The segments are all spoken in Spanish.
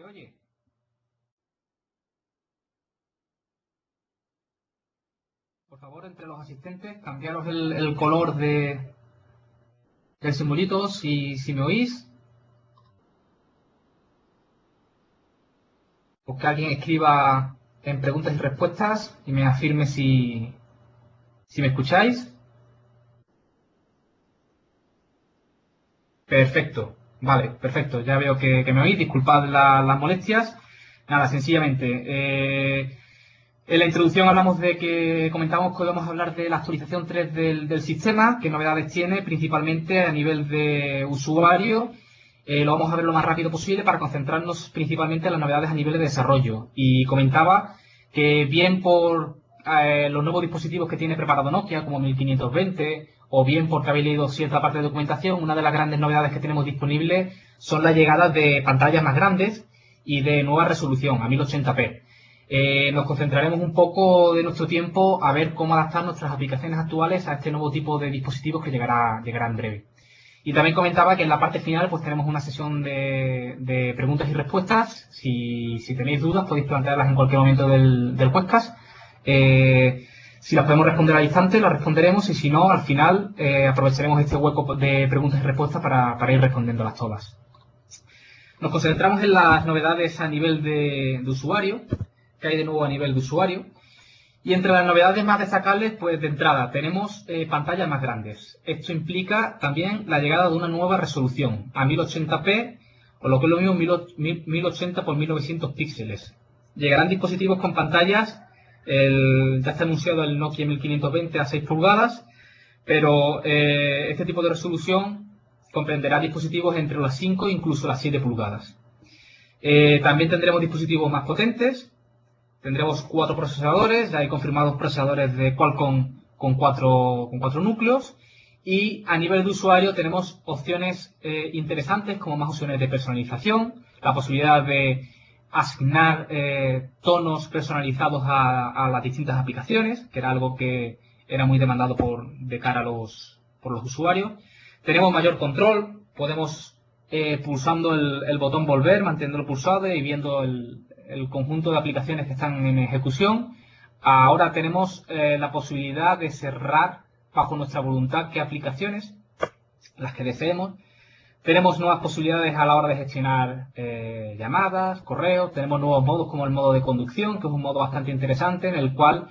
¿Se oye? Por favor, entre los asistentes, cambiaros el color del simbolito si me oís. O que alguien escriba en preguntas y respuestas y me afirme si me escucháis. Perfecto. Vale, perfecto. Ya veo que me oís. Disculpad las molestias. Nada, sencillamente. En la introducción hablamos de que comentamos que íbamos a hablar de la actualización 3 del sistema, qué novedades tiene, principalmente a nivel de usuario. Lo vamos a ver lo más rápido posible para concentrarnos principalmente en las novedades a nivel de desarrollo. Y comentaba que bien por los nuevos dispositivos que tiene preparado Nokia, como 1520, o bien porque habéis leído cierta parte de documentación, una de las grandes novedades que tenemos disponibles son la llegada de pantallas más grandes y de nueva resolución, a 1080p. Nos concentraremos un poco de nuestro tiempo a ver cómo adaptar nuestras aplicaciones actuales a este nuevo tipo de dispositivos que llegará en breve. Y también comentaba que en la parte final pues tenemos una sesión de preguntas y respuestas. Si tenéis dudas podéis plantearlas en cualquier momento del podcast. Si las podemos responder al instante, las responderemos y si no, al final aprovecharemos este hueco de preguntas y respuestas para ir respondiéndolas todas. Nos concentramos en las novedades a nivel de usuario, que hay de nuevo a nivel de usuario. Y entre las novedades más destacables, pues de entrada tenemos pantallas más grandes. Esto implica también la llegada de una nueva resolución a 1080p, o lo que es lo mismo 1080 por 1900 píxeles. Llegarán dispositivos con pantallas, ya está anunciado el Nokia 1520 a 6 pulgadas, pero este tipo de resolución comprenderá dispositivos entre las 5 e incluso las 7 pulgadas. También tendremos dispositivos más potentes. Tendremos 4 procesadores, ya hay confirmados procesadores de Qualcomm con 4 núcleos. Y a nivel de usuario tenemos opciones interesantes como más opciones de personalización, la posibilidad de asignar tonos personalizados a las distintas aplicaciones, que era algo que era muy demandado de cara por los usuarios. Tenemos mayor control, podemos pulsando el botón volver, manteniéndolo pulsado y viendo el conjunto de aplicaciones que están en ejecución. Ahora tenemos la posibilidad de cerrar bajo nuestra voluntad qué aplicaciones, las que deseemos. Tenemos nuevas posibilidades a la hora de gestionar llamadas, correos. Tenemos nuevos modos como el modo de conducción, que es un modo bastante interesante en el cual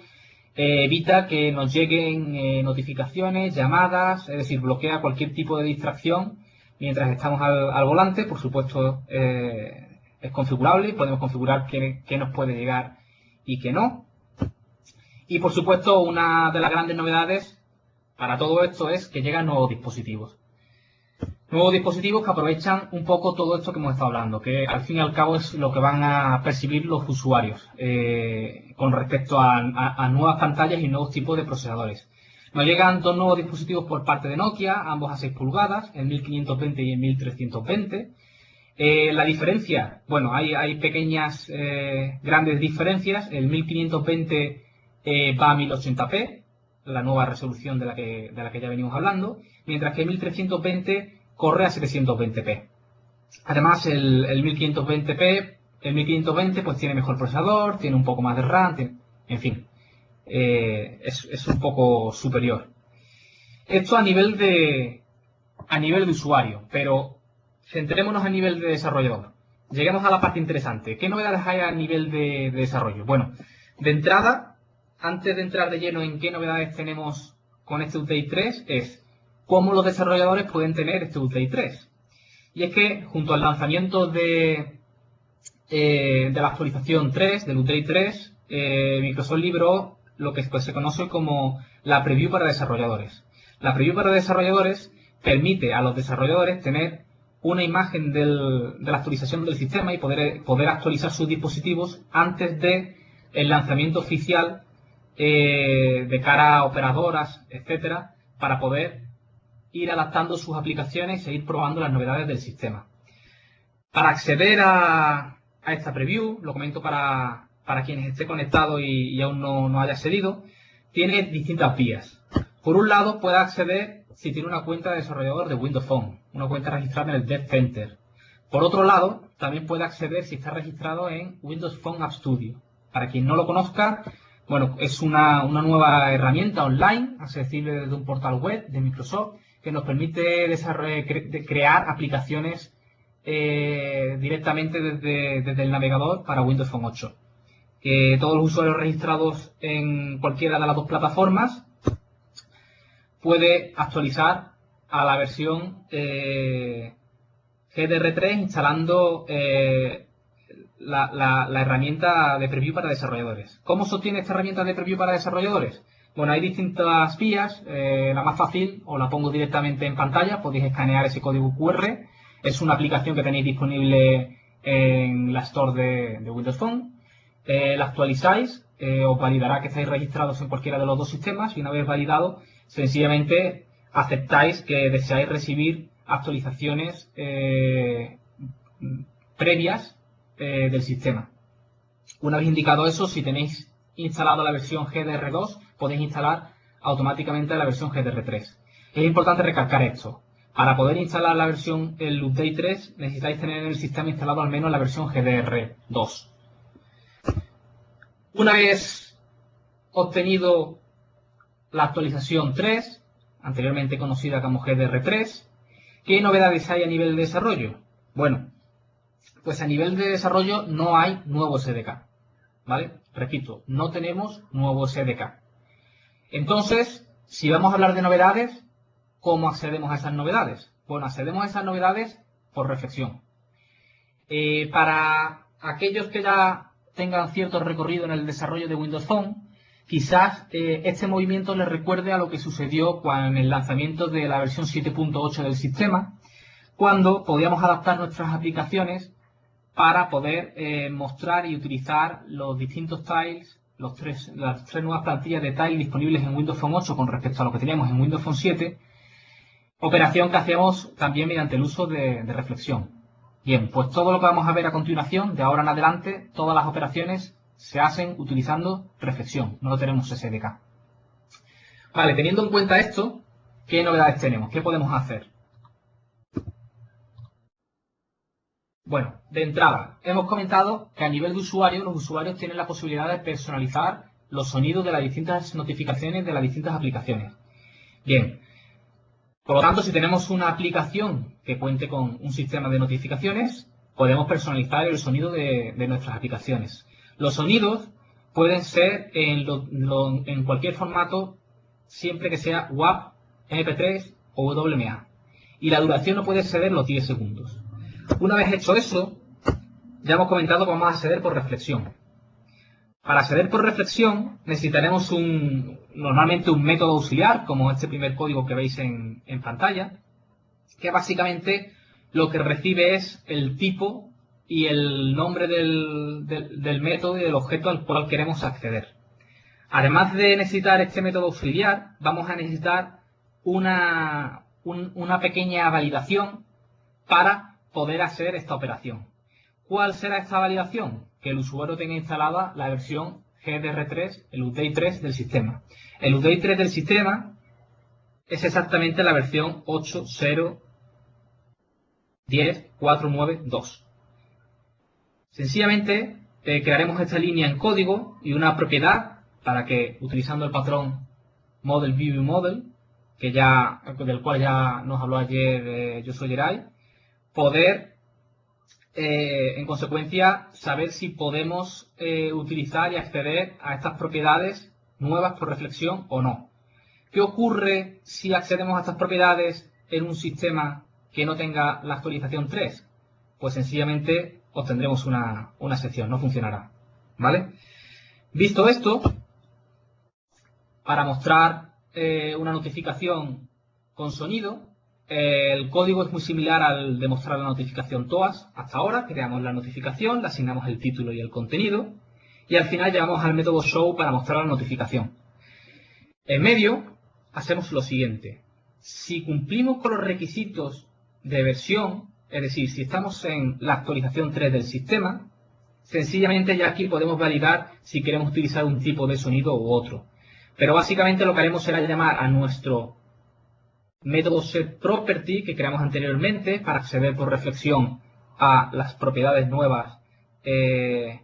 evita que nos lleguen notificaciones, llamadas, es decir, bloquea cualquier tipo de distracción mientras estamos al volante. Por supuesto, es configurable y podemos configurar qué nos puede llegar y qué no. Y por supuesto, una de las grandes novedades para todo esto es que llegan nuevos dispositivos. Nuevos dispositivos que aprovechan un poco todo esto que hemos estado hablando, que al fin y al cabo es lo que van a percibir los usuarios con respecto a nuevas pantallas y nuevos tipos de procesadores. Nos llegan 2 nuevos dispositivos por parte de Nokia, ambos a 6 pulgadas, el 1520 y el 1320. La diferencia, bueno, hay pequeñas, grandes diferencias. El 1520 va a 1080p, la nueva resolución de la que ya venimos hablando, mientras que el 1320 corre a 720p. Además, el 1520 pues tiene mejor procesador, tiene un poco más de RAM, en fin, es un poco superior. Esto a nivel de usuario, pero centrémonos a nivel de desarrollador. Lleguemos a la parte interesante. ¿Qué novedades hay a nivel de desarrollo? Bueno, de entrada, antes de entrar de lleno en qué novedades tenemos con este Update 3, es cómo los desarrolladores pueden tener este Update 3. Y es que junto al lanzamiento de la actualización 3, del Update 3, Microsoft libró lo que se conoce como la preview para desarrolladores. La preview para desarrolladores permite a los desarrolladores tener una imagen de la actualización del sistema y poder actualizar sus dispositivos antes del lanzamiento oficial de cara a operadoras, etcétera, para poder ir adaptando sus aplicaciones e ir probando las novedades del sistema. Para acceder a esta preview, lo comento para quienes esté conectado y aún no haya accedido, tiene distintas vías. Por un lado, puede acceder si tiene una cuenta de desarrollador de Windows Phone, una cuenta registrada en el Dev Center. Por otro lado, también puede acceder si está registrado en Windows Phone App Studio. Para quien no lo conozca, bueno, es una nueva herramienta online, accesible desde un portal web de Microsoft, que nos permite crear aplicaciones directamente desde el navegador para Windows Phone 8. Que todos los usuarios registrados en cualquiera de las dos plataformas puede actualizar a la versión GDR3 instalando la herramienta de preview para desarrolladores. ¿Cómo se obtiene esta herramienta de preview para desarrolladores? Bueno, hay distintas vías. La más fácil, os la pongo directamente en pantalla, podéis escanear ese código QR. Es una aplicación que tenéis disponible en la Store de Windows Phone. La actualizáis, os validará que estáis registrados en cualquiera de los dos sistemas y una vez validado, sencillamente aceptáis que deseáis recibir actualizaciones previas del sistema. Una vez indicado eso, si tenéis instalado la versión GDR2, podéis instalar automáticamente la versión GDR3. Es importante recalcar esto. Para poder instalar el Update 3, necesitáis tener en el sistema instalado al menos la versión GDR2. Una vez obtenido la actualización 3, anteriormente conocida como GDR3, ¿qué novedades hay a nivel de desarrollo? Bueno, pues a nivel de desarrollo no hay nuevo SDK, ¿vale? Repito, no tenemos nuevo SDK. Entonces, si vamos a hablar de novedades, ¿cómo accedemos a esas novedades? Bueno, accedemos a esas novedades por reflexión. Para aquellos que ya tengan cierto recorrido en el desarrollo de Windows Phone, quizás este movimiento les recuerde a lo que sucedió con el lanzamiento de la versión 7.8 del sistema, cuando podíamos adaptar nuestras aplicaciones para poder mostrar y utilizar los distintos tiles, las tres nuevas plantillas de tile disponibles en Windows Phone 8 con respecto a lo que teníamos en Windows Phone 7, operación que hacíamos también mediante el uso de reflexión. Bien, pues todo lo que vamos a ver a continuación, de ahora en adelante, todas las operaciones se hacen utilizando reflexión, no tenemos SDK. Vale, teniendo en cuenta esto, ¿qué novedades tenemos? ¿Qué podemos hacer? Bueno, de entrada, hemos comentado que a nivel de usuario, los usuarios tienen la posibilidad de personalizar los sonidos de las distintas notificaciones de las distintas aplicaciones. Bien, por lo tanto, si tenemos una aplicación que cuente con un sistema de notificaciones, podemos personalizar el sonido de nuestras aplicaciones. Los sonidos pueden ser en cualquier formato, siempre que sea WAV, MP3 o WMA. Y la duración no puede exceder los 10 segundos. Una vez hecho eso, ya hemos comentado que vamos a acceder por reflexión. Para acceder por reflexión necesitaremos normalmente un método auxiliar, como este primer código que veis en pantalla, que básicamente lo que recibe es el tipo y el nombre del método y del objeto al cual queremos acceder. Además de necesitar este método auxiliar, vamos a necesitar una pequeña validación para poder hacer esta operación. ¿Cuál será esta validación? Que el usuario tenga instalada la versión GDR3, el Update 3 del sistema. El Update 3 del sistema es exactamente la versión 8.0.10.492. Sencillamente crearemos esta línea en código y una propiedad para que, utilizando el patrón Model View Model, del cual ya nos habló ayer Josué Geray, poder en consecuencia saber si podemos utilizar y acceder a estas propiedades nuevas por reflexión o no. ¿Qué ocurre si accedemos a estas propiedades en un sistema que no tenga la actualización 3? Pues sencillamente obtendremos una excepción, no funcionará. ¿Vale? Visto esto, para mostrar una notificación con sonido, el código es muy similar al de mostrar la notificación TOAS. Hasta ahora creamos la notificación, le asignamos el título y el contenido, y al final llegamos al método show para mostrar la notificación. En medio hacemos lo siguiente. Si cumplimos con los requisitos de versión, es decir, si estamos en la actualización 3 del sistema, sencillamente ya aquí podemos validar si queremos utilizar un tipo de sonido u otro. Pero básicamente lo que haremos será llamar a nuestro método setProperty que creamos anteriormente para acceder por reflexión a las propiedades nuevas que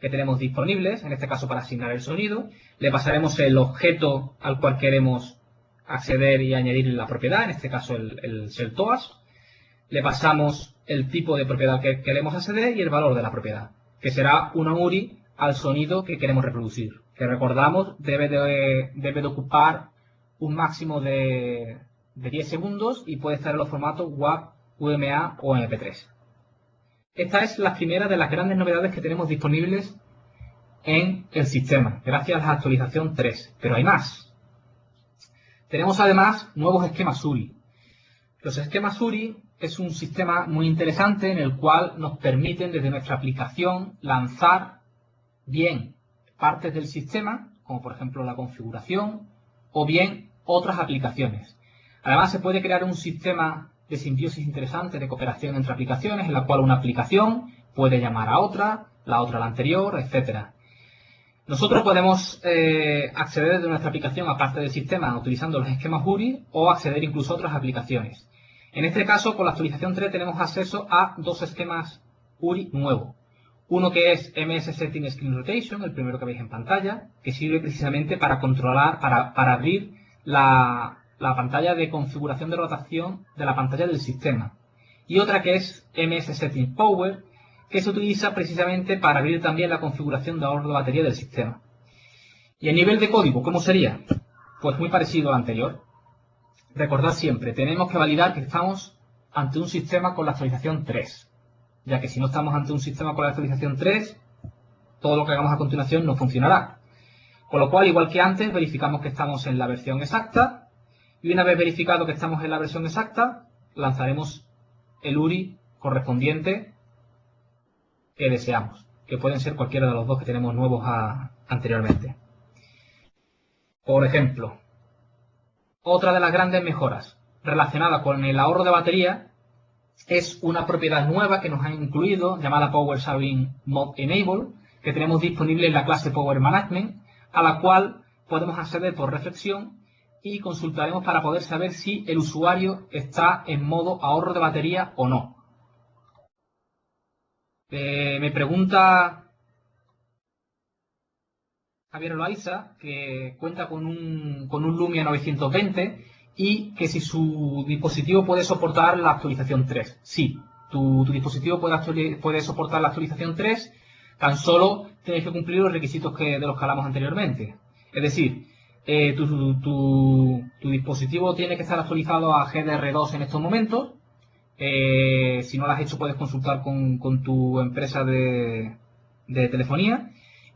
tenemos disponibles, en este caso para asignar el sonido. Le pasaremos el objeto al cual queremos acceder y añadir la propiedad, en este caso el self-toas. Le pasamos el tipo de propiedad que queremos acceder y el valor de la propiedad, que será una URI al sonido que queremos reproducir, que recordamos debe de ocupar un máximo de 10 segundos y puede estar en los formatos WAV, UMA o MP3. Esta es la primera de las grandes novedades que tenemos disponibles en el sistema, gracias a la actualización 3, pero hay más. Tenemos además nuevos esquemas URI. Los esquemas URI es un sistema muy interesante en el cual nos permiten desde nuestra aplicación lanzar bien partes del sistema, como por ejemplo la configuración, o bien otras aplicaciones. Además se puede crear un sistema de simbiosis interesante de cooperación entre aplicaciones, en la cual una aplicación puede llamar a otra, la otra a la anterior, etc. Nosotros podemos acceder desde nuestra aplicación a parte del sistema utilizando los esquemas URI o acceder incluso a otras aplicaciones. En este caso, con la actualización 3 tenemos acceso a dos esquemas URI nuevos. Uno que es MS Setting Screen Rotation, el primero que veis en pantalla, que sirve precisamente para controlar, para abrir la pantalla de configuración de rotación de la pantalla del sistema. Y otra que es MS Setting Power, que se utiliza precisamente para abrir también la configuración de ahorro de batería del sistema. Y a nivel de código, ¿cómo sería? Pues muy parecido al anterior. Recordad siempre, tenemos que validar que estamos ante un sistema con la actualización 3, ya que si no estamos ante un sistema con la actualización 3, todo lo que hagamos a continuación no funcionará. Con lo cual, igual que antes, verificamos que estamos en la versión exacta, y una vez verificado que estamos en la versión exacta, lanzaremos el URI correspondiente que deseamos, que pueden ser cualquiera de los dos que tenemos nuevos anteriormente. Por ejemplo, otra de las grandes mejoras relacionada con el ahorro de batería es una propiedad nueva que nos han incluido, llamada Power Saving Mode Enable, que tenemos disponible en la clase Power Management, a la cual podemos acceder por reflexión y consultaremos para poder saber si el usuario está en modo ahorro de batería o no. Me pregunta Javier Loaiza, que cuenta con un Lumia 920 y que si su dispositivo puede soportar la actualización 3. Sí, tu dispositivo puede soportar la actualización 3, tan solo tienes que cumplir los requisitos de los que hablamos anteriormente. Es decir, tu dispositivo tiene que estar actualizado a GDR2 en estos momentos. Si no lo has hecho, puedes consultar con tu empresa de telefonía.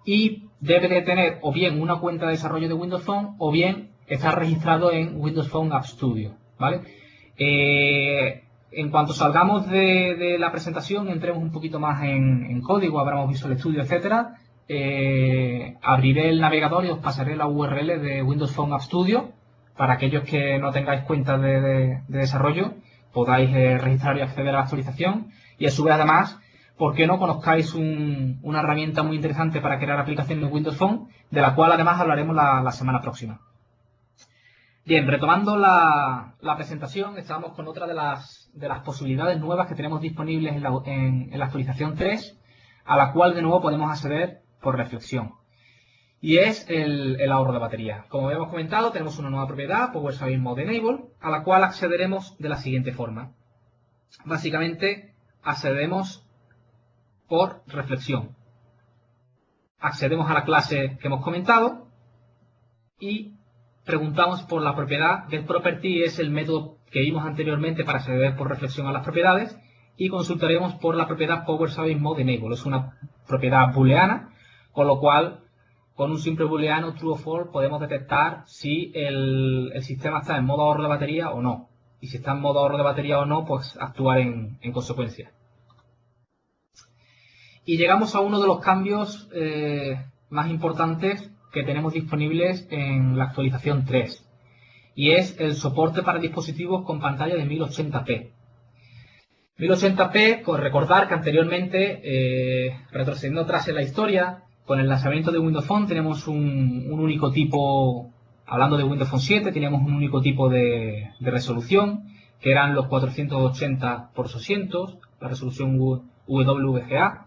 Y debe de tener o bien una cuenta de desarrollo de Windows Phone o bien estar registrado en Windows Phone App Studio, ¿vale? En cuanto salgamos de la presentación, entremos un poquito más en código, abramos Visual Studio, etcétera. Abriré el navegador y os pasaré la URL de Windows Phone App Studio para aquellos que no tengáis cuenta de desarrollo, podáis registrar y acceder a la actualización. Y a su vez, además, ¿por qué no conozcáis una herramienta muy interesante para crear aplicaciones en Windows Phone, de la cual además hablaremos la semana próxima? Bien, retomando la presentación, estábamos con otra de las posibilidades nuevas que tenemos disponibles en la actualización 3, a la cual de nuevo podemos acceder por reflexión. Y es el ahorro de batería. Como habíamos comentado, tenemos una nueva propiedad, Power Saving Mode Enable, a la cual accederemos de la siguiente forma. Básicamente, accedemos por reflexión. Accedemos a la clase que hemos comentado y preguntamos por la propiedad. GetProperty es el método que vimos anteriormente para acceder por reflexión a las propiedades, y consultaremos por la propiedad Power Saving Mode Enable. Es una propiedad booleana, con lo cual con un simple booleano true o false podemos detectar si el sistema está en modo ahorro de batería o no. Y si está en modo ahorro de batería o no, pues actuar en consecuencia. Y llegamos a uno de los cambios más importantes que tenemos disponibles en la actualización 3, y es el soporte para dispositivos con pantalla de 1080p. 1080p, con recordar que anteriormente, retrocediendo atrás en la historia, con el lanzamiento de Windows Phone tenemos un único tipo, hablando de Windows Phone 7, teníamos un único tipo de resolución, que eran los 480 por 800, la resolución WVGA.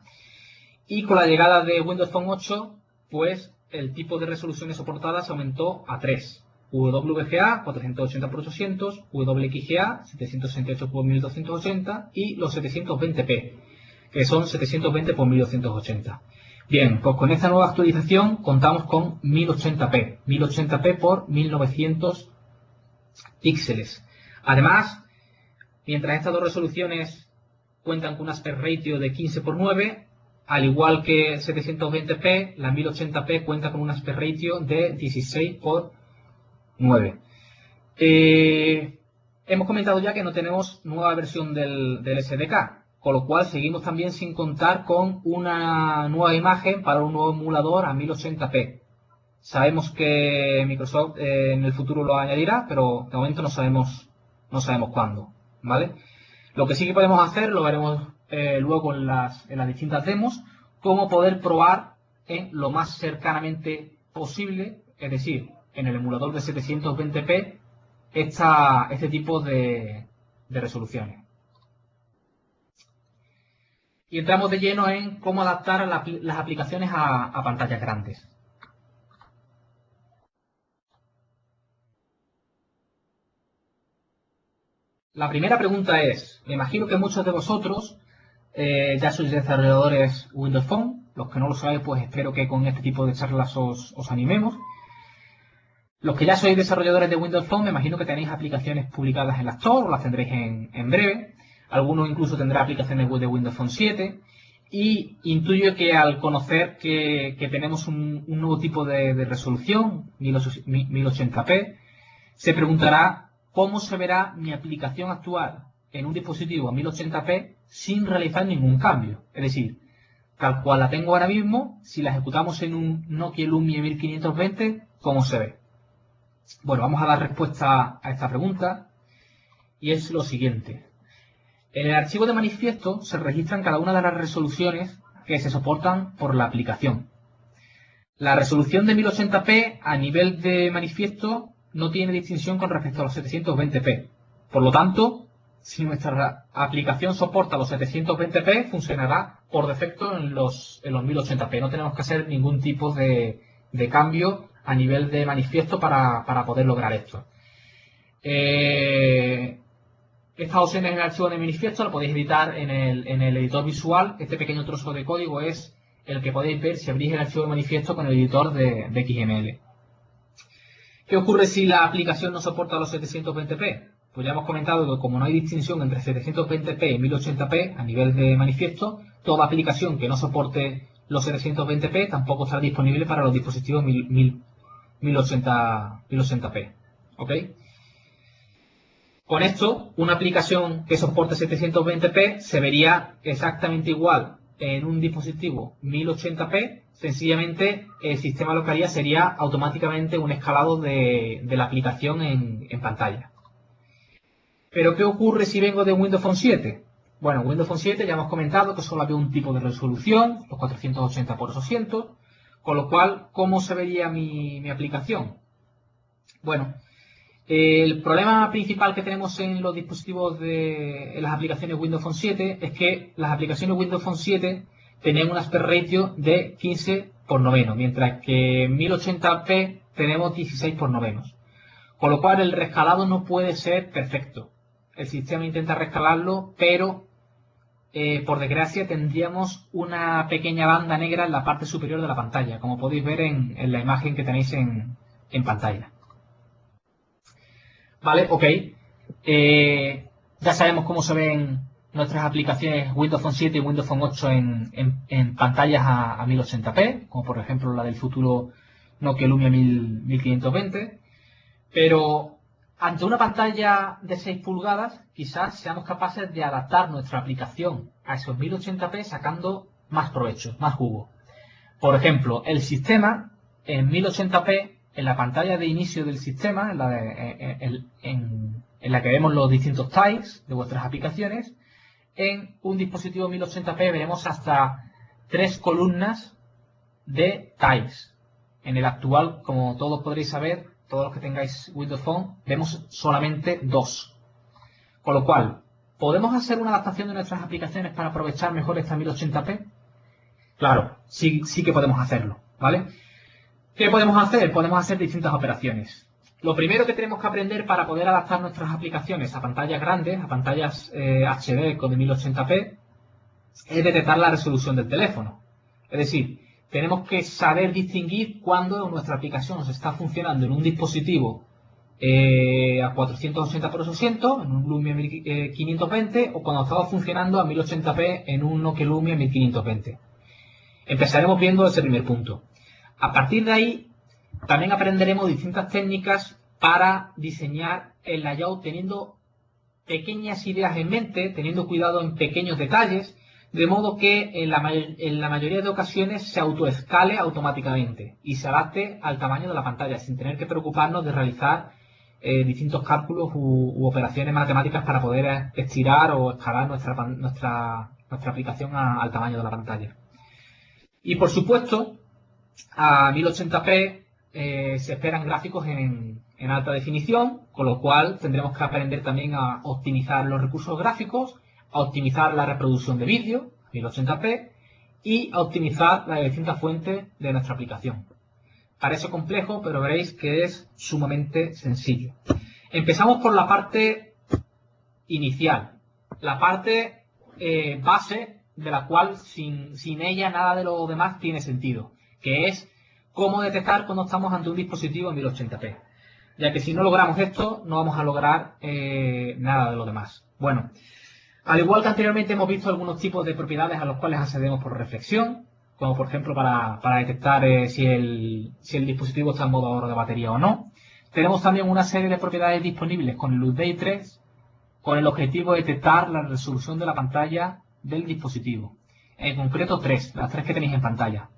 Y con la llegada de Windows Phone 8, pues el tipo de resoluciones soportadas aumentó a 3. WVGA 480x800, WXGA 768x1280 y los 720p, que son 720x1280. Bien, pues con esta nueva actualización contamos con 1080p, 1080p por 1900 píxeles. Además, mientras estas dos resoluciones cuentan con un aspect ratio de 15:9, al igual que 720p, la 1080p cuenta con un aspect ratio de 16:9. Hemos comentado ya que no tenemos nueva versión del SDK, con lo cual seguimos también sin contar con una nueva imagen para un nuevo emulador a 1080p. Sabemos que Microsoft en el futuro lo añadirá, pero de momento no sabemos cuándo, ¿vale? Lo que sí que podemos hacer, lo veremos luego en las distintas demos, cómo poder probar en lo más cercanamente posible, es decir, en el emulador de 720p, este tipo de resoluciones. Y entramos de lleno en cómo adaptar las aplicaciones a pantallas grandes. La primera pregunta es, me imagino que muchos de vosotros ya sois desarrolladores Windows Phone. Los que no lo sabéis, pues espero que con este tipo de charlas os animemos. Los que ya sois desarrolladores de Windows Phone, me imagino que tenéis aplicaciones publicadas en la Store, o las tendréis en breve. Algunos incluso tendrán aplicaciones web de Windows Phone 7. Y intuyo que al conocer que tenemos un nuevo tipo de resolución, 1080p, se preguntará cómo se verá mi aplicación actual en un dispositivo a 1080p sin realizar ningún cambio. Es decir, tal cual la tengo ahora mismo, si la ejecutamos en un Nokia Lumia 1520, ¿cómo se ve? Bueno, vamos a dar respuesta a esta pregunta y es lo siguiente. En el archivo de manifiesto se registran cada una de las resoluciones que se soportan por la aplicación. La resolución de 1080p a nivel de manifiesto no tiene distinción con respecto a los 720p. Por lo tanto, si nuestra aplicación soporta los 720p, funcionará por defecto en los 1080p. No tenemos que hacer ningún tipo de cambio a nivel de manifiesto para poder lograr esto. Estas opciones en el archivo de manifiesto lo podéis editar en el editor visual. Este pequeño trozo de código es el que podéis ver si abrís el archivo de manifiesto con el editor de XML. ¿Qué ocurre si la aplicación no soporta los 720p? Pues ya hemos comentado que como no hay distinción entre 720p y 1080p a nivel de manifiesto, toda aplicación que no soporte los 720p tampoco estará disponible para los dispositivos 1080p. ¿Ok? Con esto, una aplicación que soporte 720p se vería exactamente igual en un dispositivo 1080p. Sencillamente, el sistema lo que haría sería automáticamente un escalado de la aplicación en pantalla. ¿Pero qué ocurre si vengo de Windows Phone 7? Bueno, en Windows Phone 7 ya hemos comentado que solo había un tipo de resolución, los 480x800, con lo cual, ¿cómo se vería mi aplicación? Bueno, el problema principal que tenemos en los dispositivos en las aplicaciones Windows Phone 7 es que las aplicaciones Windows Phone 7 tenían un aspect ratio de 15:9, mientras que en 1080p tenemos 16:9. Con lo cual el rescalado no puede ser perfecto. El sistema intenta rescalarlo, pero por desgracia tendríamos una pequeña banda negra en la parte superior de la pantalla, como podéis ver en la imagen que tenéis en pantalla. Vale, ok. Ya sabemos cómo se ven nuestras aplicaciones Windows Phone 7 y Windows Phone 8 en pantallas a 1080p, como por ejemplo la del futuro Nokia Lumia 1520. Pero ante una pantalla de 6 pulgadas, quizás seamos capaces de adaptar nuestra aplicación a esos 1080p sacando más provecho, más jugo. Por ejemplo, el sistema en 1080p, en la pantalla de inicio del sistema, en la que vemos los distintos tiles de vuestras aplicaciones, en un dispositivo 1080p veremos hasta 3 columnas de tiles. En el actual, como todos podréis saber, todos los que tengáis Windows Phone, vemos solamente 2. Con lo cual, ¿podemos hacer una adaptación de nuestras aplicaciones para aprovechar mejor esta 1080p? Claro, sí que podemos hacerlo, ¿vale? ¿Qué podemos hacer? Podemos hacer distintas operaciones. Lo primero que tenemos que aprender para poder adaptar nuestras aplicaciones a pantallas grandes, a pantallas HD con 1080p, es detectar la resolución del teléfono. Es decir, tenemos que saber distinguir cuando nuestra aplicación nos está funcionando en un dispositivo a 480x800, en un Lumia 1520, o cuando estaba funcionando a 1080p en un Nokia Lumia 1520. Empezaremos viendo ese primer punto. A partir de ahí, también aprenderemos distintas técnicas para diseñar el layout teniendo pequeñas ideas en mente, teniendo cuidado en pequeños detalles, de modo que en la mayoría de ocasiones se autoescale automáticamente y se adapte al tamaño de la pantalla, sin tener que preocuparnos de realizar distintos cálculos u operaciones matemáticas para poder estirar o escalar nuestra aplicación al tamaño de la pantalla. Y por supuesto, a 1080p se esperan gráficos en alta definición, con lo cual tendremos que aprender también a optimizar los recursos gráficos, a optimizar la reproducción de vídeo, 1080p, y a optimizar las distintas fuentes de nuestra aplicación. Parece complejo, pero veréis que es sumamente sencillo. Empezamos por la parte inicial, la parte base, de la cual sin ella nada de lo demás tiene sentido, que es cómo detectar cuando estamos ante un dispositivo en 1080p. Ya que si no logramos esto, no vamos a lograr nada de lo demás. Bueno, al igual que anteriormente hemos visto algunos tipos de propiedades a los cuales accedemos por reflexión, como por ejemplo para detectar si el dispositivo está en modo ahorro de batería o no. Tenemos también una serie de propiedades disponibles con el UDay 3, con el objetivo de detectar la resolución de la pantalla del dispositivo. En concreto las tres que tenéis en pantalla.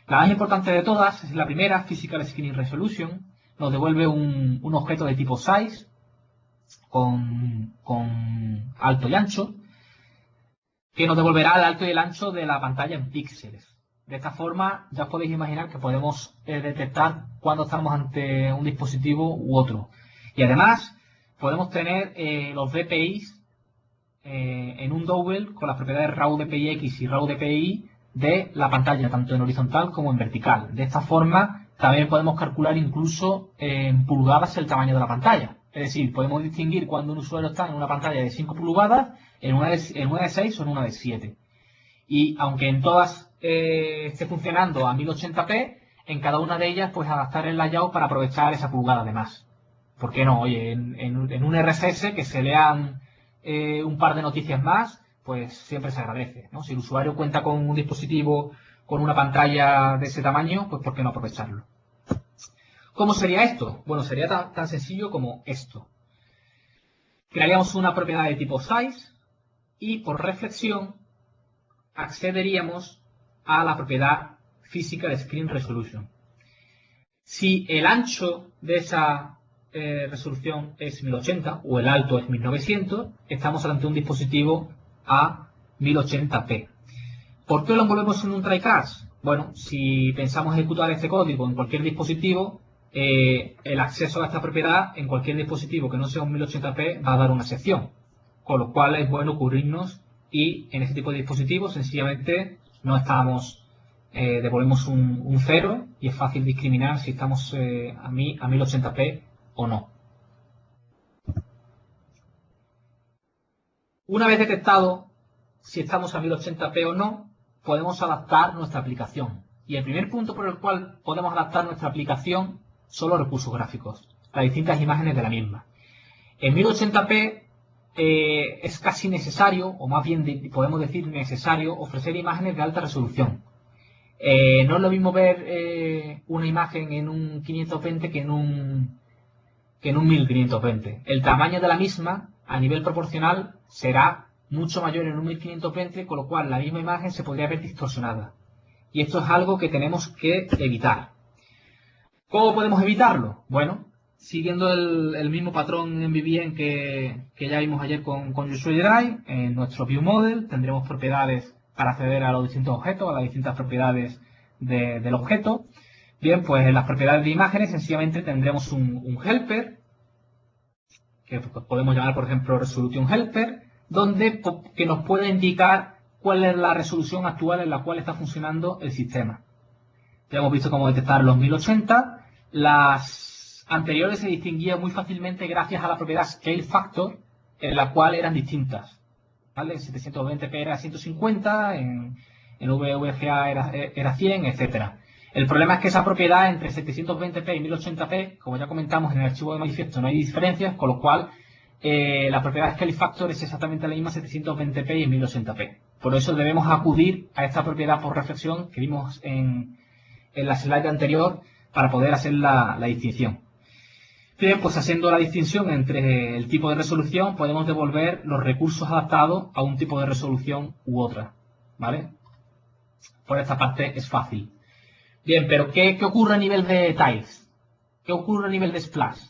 La más importante de todas es la primera, Physical Screen Resolution. Nos devuelve un objeto de tipo size con alto y ancho, que nos devolverá el alto y el ancho de la pantalla en píxeles. De esta forma ya os podéis imaginar que podemos detectar cuando estamos ante un dispositivo u otro. Y además podemos tener los DPIs en un double con las propiedades RAW DPIX y RAW DPI de la pantalla, tanto en horizontal como en vertical. De esta forma también podemos calcular incluso en pulgadas el tamaño de la pantalla. Es decir, podemos distinguir cuando un usuario está en una pantalla de 5 pulgadas, en una de 6 o en una de 7. Y aunque en todas esté funcionando a 1080p, en cada una de ellas pues adaptar el layout para aprovechar esa pulgada de más. ¿Por qué no? Oye, en un RSS que se lean un par de noticias más, pues siempre se agradece, ¿no? Si el usuario cuenta con un dispositivo con una pantalla de ese tamaño, pues ¿por qué no aprovecharlo? ¿Cómo sería esto? Bueno, sería tan sencillo como esto. Crearíamos una propiedad de tipo size y por reflexión accederíamos a la propiedad Physical Screen Resolution. Si el ancho de esa resolución es 1080 o el alto es 1900, estamos ante un dispositivo a 1080p. ¿Por qué lo envolvemos en un try-catch? Bueno, si pensamos ejecutar este código en cualquier dispositivo, el acceso a esta propiedad en cualquier dispositivo que no sea un 1080p va a dar una excepción. Con lo cual es bueno cubrirnos y en este tipo de dispositivos sencillamente no estamos, devolvemos un 0 y es fácil discriminar si estamos a 1080p o no. Una vez detectado si estamos a 1080p o no, podemos adaptar nuestra aplicación. Y el primer punto por el cual podemos adaptar nuestra aplicación son los recursos gráficos, las distintas imágenes de la misma. En 1080p es casi necesario, o más bien podemos decir necesario, ofrecer imágenes de alta resolución. No es lo mismo ver una imagen en un 520 que en un 1520. El tamaño de la misma, a nivel proporcional, será mucho mayor en un 1520, con lo cual la misma imagen se podría ver distorsionada. Y esto es algo que tenemos que evitar. ¿Cómo podemos evitarlo? Bueno, siguiendo el mismo patrón en NVBN que ya vimos ayer con USUI, en nuestro ViewModel tendremos propiedades para acceder a los distintos objetos, a las distintas propiedades del objeto. Bien, pues en las propiedades de imágenes sencillamente tendremos un helper, que podemos llamar por ejemplo Resolution Helper, que nos pueda indicar cuál es la resolución actual en la cual está funcionando el sistema. Ya hemos visto cómo detectar los 1080. Las anteriores se distinguían muy fácilmente gracias a la propiedad Scale Factor, en la cual eran distintas. ¿Vale? En 720p era 150, en VVGA era 100, etc. El problema es que esa propiedad entre 720p y 1080p, como ya comentamos en el archivo de manifiesto, no hay diferencias, con lo cual la propiedad Scale Factor es exactamente la misma en 720p y en 1080p. Por eso debemos acudir a esta propiedad por reflexión que vimos en la slide anterior para poder hacer la distinción. Bien, pues haciendo la distinción entre el tipo de resolución podemos devolver los recursos adaptados a un tipo de resolución u otra, ¿vale? Por esta parte es fácil. Bien, pero ¿qué ocurre a nivel de tiles? ¿Qué ocurre a nivel de splash?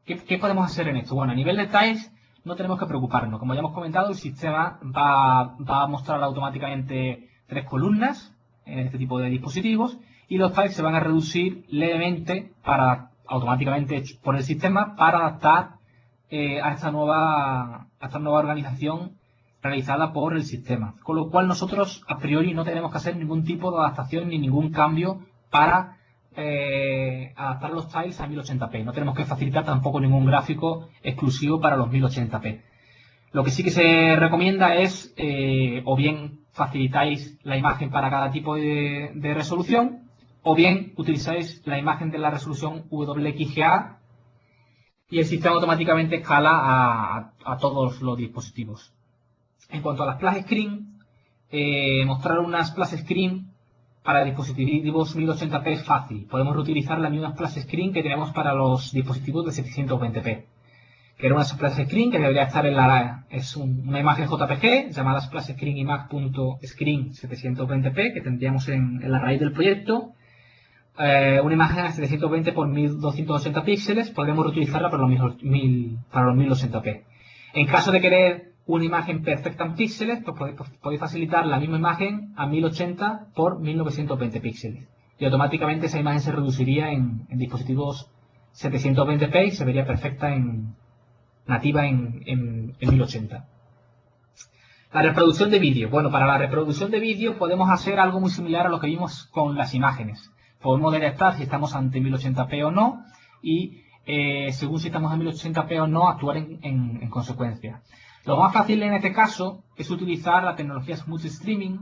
¿Qué podemos hacer en esto? Bueno, a nivel de tiles no tenemos que preocuparnos. Como ya hemos comentado, el sistema va a mostrar automáticamente 3 columnas en este tipo de dispositivos y los tiles se van a reducir levemente automáticamente por el sistema para adaptar a esta nueva organización realizada por el sistema. Con lo cual nosotros a priori no tenemos que hacer ningún tipo de adaptación ni ningún cambio para adaptar los tiles a 1080p. No tenemos que facilitar tampoco ningún gráfico exclusivo para los 1080p. Lo que sí que se recomienda es o bien facilitáis la imagen para cada tipo de resolución, o bien utilizáis la imagen de la resolución WXGA y el sistema automáticamente escala a todos los dispositivos. En cuanto a las splash screen, mostrar una splash screen para dispositivos 1080p es fácil. Podemos reutilizar la misma splash screen que tenemos para los dispositivos de 720p. Que era una splash screen que debería estar es una imagen JPG llamada splash screen image.screen 720p que tendríamos en la raíz del proyecto. Una imagen a 720 por 1280 píxeles, podremos reutilizarla para los 1080p. En caso de querer una imagen perfecta en píxeles, pues podéis facilitar la misma imagen a 1080 por 1920 píxeles. Y automáticamente esa imagen se reduciría en dispositivos 720p y se vería perfecta nativa en 1080. La reproducción de vídeo. Bueno, para la reproducción de vídeo podemos hacer algo muy similar a lo que vimos con las imágenes. Podemos detectar si estamos ante 1080p o no y según si estamos en 1080p o no, actuar en consecuencia. Lo más fácil en este caso es utilizar la tecnología Smooth Streaming.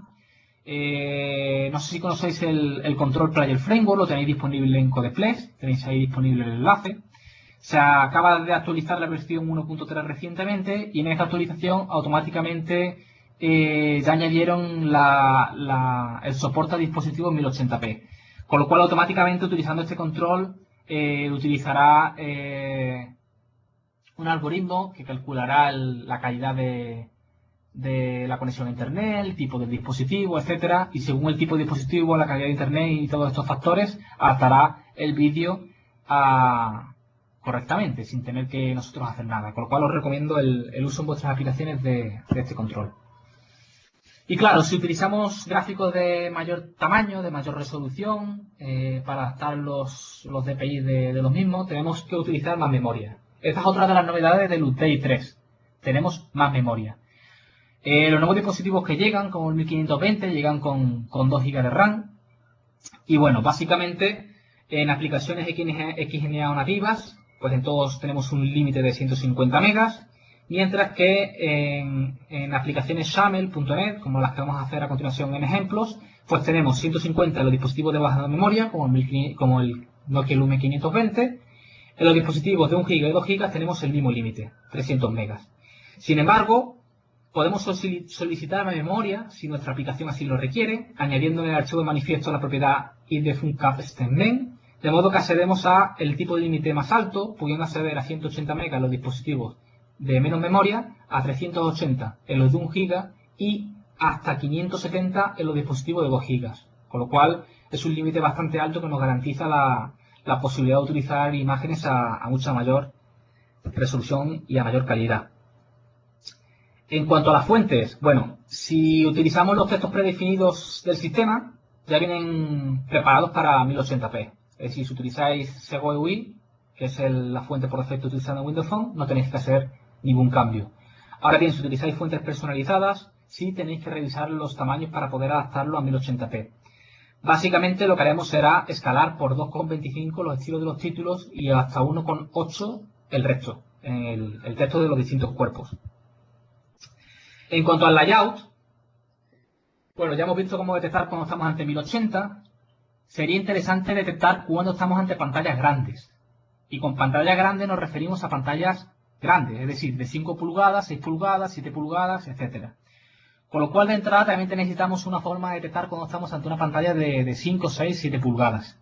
No sé si conocéis el Control Player Framework, lo tenéis disponible en Codeflex, tenéis ahí disponible el enlace. Se acaba de actualizar la versión 1.3 recientemente y en esta actualización automáticamente ya añadieron el soporte a dispositivos 1080p. Con lo cual automáticamente utilizando este control utilizará un algoritmo que calculará la calidad de la conexión a internet, el tipo del dispositivo, etcétera, y según el tipo de dispositivo, la calidad de internet y todos estos factores, adaptará el vídeo correctamente, sin tener que nosotros hacer nada. Con lo cual os recomiendo el uso en vuestras aplicaciones de este control. Y claro, si utilizamos gráficos de mayor tamaño, de mayor resolución, para adaptar los DPI de los mismos, tenemos que utilizar más memoria. Esta es otra de las novedades del UTI 3. Tenemos más memoria. Los nuevos dispositivos que llegan, como el 1520, llegan con 2 GB de RAM. Y bueno, básicamente en aplicaciones XNA nativas, pues en todos tenemos un límite de 150 megas. Mientras que en aplicaciones XAML.net, como las que vamos a hacer a continuación en ejemplos, pues tenemos 150 en los dispositivos de baja memoria, como el Nokia Lumia 520. En los dispositivos de 1 GB y 2 GB tenemos el mismo límite, 300 megas. Sin embargo, podemos solicitar más memoria, si nuestra aplicación así lo requiere, añadiendo en el archivo de manifiesto la propiedad ifdefuncap_extendMem, de modo que accedemos a el tipo de límite más alto, pudiendo acceder a 180 megas en los dispositivos de menos memoria, a 380 en los de 1 GB y hasta 570 en los dispositivos de 2 GB. Con lo cual es un límite bastante alto que nos garantiza la posibilidad de utilizar imágenes a mucha mayor resolución y a mayor calidad. En cuanto a las fuentes, bueno, si utilizamos los textos predefinidos del sistema, ya vienen preparados para 1080p. Es decir, si utilizáis SegoEUI, que es la fuente por defecto utilizada en Windows Phone, no tenéis que hacer ningún cambio. Ahora bien, si utilizáis fuentes personalizadas, sí tenéis que revisar los tamaños para poder adaptarlo a 1080p. Básicamente lo que haremos será escalar por 2,25 los estilos de los títulos y hasta 1,8 el resto, el texto de los distintos cuerpos. En cuanto al layout, bueno, ya hemos visto cómo detectar cuando estamos ante 1080. Sería interesante detectar cuando estamos ante pantallas grandes. Y con pantallas grandes nos referimos a pantallas grandes, es decir, de 5 pulgadas, 6 pulgadas, 7 pulgadas, etcétera. Con lo cual, de entrada, también necesitamos una forma de detectar cuando estamos ante una pantalla de 5, 6, 7 pulgadas.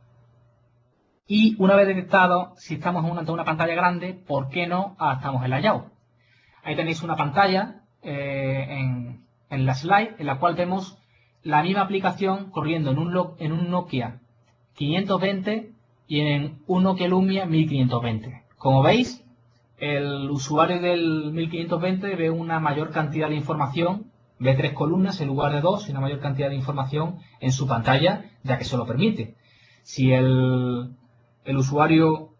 Y una vez detectado, si estamos ante una pantalla grande, ¿por qué no adaptamos el layout? Ahí tenéis una pantalla en la slide en la cual vemos la misma aplicación corriendo en un Nokia 520 y en un Nokia Lumia 1520. Como veis, el usuario del 1520 ve una mayor cantidad de información, ve 3 columnas en lugar de 2 y una mayor cantidad de información en su pantalla, ya que se lo permite. Si el usuario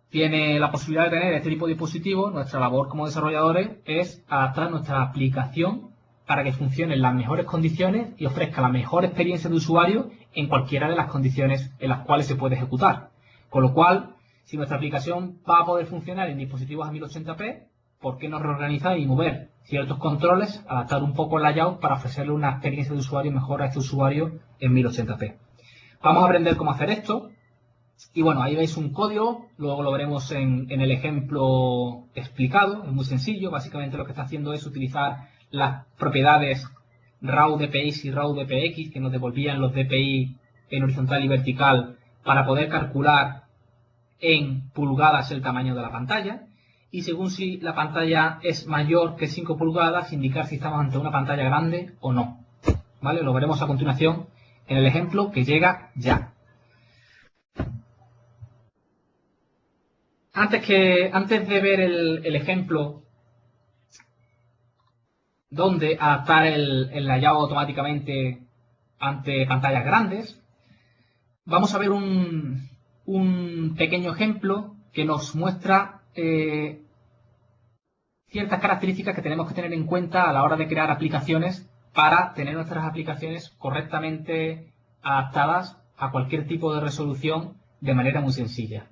tiene la posibilidad de tener este tipo de dispositivos, nuestra labor como desarrolladores es adaptar nuestra aplicación para que funcione en las mejores condiciones y ofrezca la mejor experiencia de usuario en cualquiera de las condiciones en las cuales se puede ejecutar. Con lo cual, si nuestra aplicación va a poder funcionar en dispositivos a 1080p, ¿por qué no reorganizar y mover ciertos controles, adaptar un poco el layout para ofrecerle una experiencia de usuario mejor a este usuario en 1080p? Vamos a aprender cómo hacer esto. Y bueno, ahí veis un código, luego lo veremos en el ejemplo explicado, es muy sencillo, básicamente lo que está haciendo es utilizar las propiedades raw dpx y raw dpx que nos devolvían los dpi en horizontal y vertical para poder calcular en pulgadas el tamaño de la pantalla y según si la pantalla es mayor que 5 pulgadas, indicar si estamos ante una pantalla grande o no. ¿Vale? Lo veremos a continuación en el ejemplo que llega ya. Antes de ver el ejemplo donde adaptar el layout automáticamente ante pantallas grandes, vamos a ver un pequeño ejemplo que nos muestra ciertas características que tenemos que tener en cuenta a la hora de crear aplicaciones para tener nuestras aplicaciones correctamente adaptadas a cualquier tipo de resolución de manera muy sencilla.